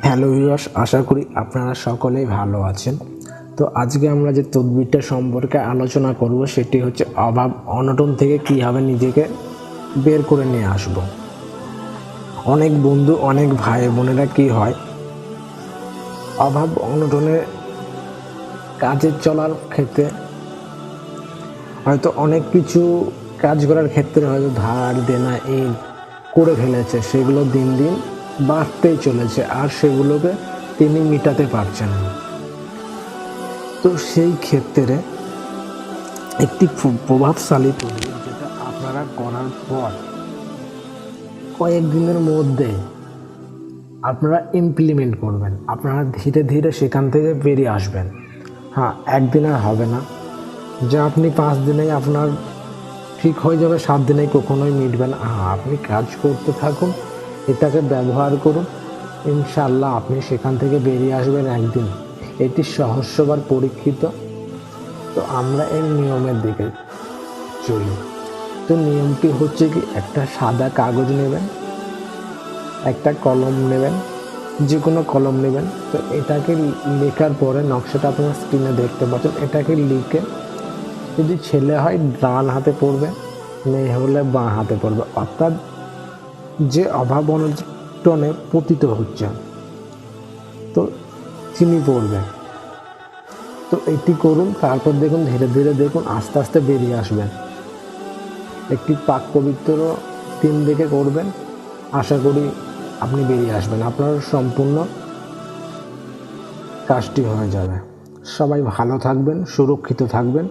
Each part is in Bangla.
হ্যালো ভিউয়ার্স, আশা করি আপনারা সকলেই ভালো আছেন। তো আজকে আমরা যে তদবিরটা সম্পর্কে আলোচনা করব সেটি হচ্ছে অভাব অনটন থেকে কীভাবে নিজেকে বের করে নিয়ে আসব। অনেক বন্ধু, অনেক ভাই বোনেরা কি হয়, অভাব অনটনে কাজের চলার ক্ষেত্রে হয়তো অনেক কিছু কাজ করার ক্ষেত্রে হয়তো ধার দেনা এই করে ফেলেছে, সেগুলো দিন দিন বাড়তেই চলেছে আর সেগুলোকে তিনি মেটাতে পারছেন না। তো সেই ক্ষেত্রে একটি প্রভাবশালী তদবির যেটা আপনারা করার পর কয়েকদিনের মধ্যে আপনারা ইমপ্লিমেন্ট করবেন, আপনারা ধীরে ধীরে সেখান থেকে বেরিয়ে আসবেন। হ্যাঁ, একদিন আর হবে না যে আপনি 5 দিনেই আপনার ঠিক হয়ে যাবে, 7 দিনেই কখনোই মিটবে না। হ্যাঁ, আপনি কাজ করতে থাকুন, এটাকে ব্যবহার করুন, ইনশাল্লাহ আপনি সেখান থেকে বেরিয়ে আসবেন একদিন। এটি সহস্রবার পরীক্ষিত। তো আমরা এর নিয়মের দিকে চলি। তো নিয়মটি হচ্ছে কি, একটা সাদা কাগজ নেবেন, একটা কলম নেবেন, যে কোনো কলম নেবেন। তো এটাকে লেখার পরে নকশাটা আপনারা স্ক্রিনে দেখতে পাচ্ছেন, এটাকে লিখে যদি ছেলে হয় ডান হাতে পড়বে, মেয়ে হলে বাঁ হাতে পড়বে, অর্থাৎ যে অভাব অনটনে পতিত হচ্ছে তো চিনি পড়বে। তো এটি করুন, তারপর দেখুন ধীরে ধীরে দেখুন আস্তে আস্তে বেরিয়ে আসবেন। একটি পাক পবিত্র দিন দেখে করবেন, আশা করি আপনি বেরিয়ে আসবেন, আপনার সম্পূর্ণ কাজটি হয়ে যাবে। সবাই ভালো থাকবেন, সুরক্ষিত থাকবেন,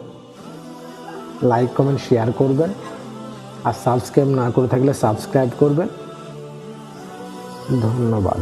লাইক কমেন্ট শেয়ার করবেন, আর সাবস্ক্রাইব না করে থাকলে সাবস্ক্রাইব করবেন। ধন্যবাদ।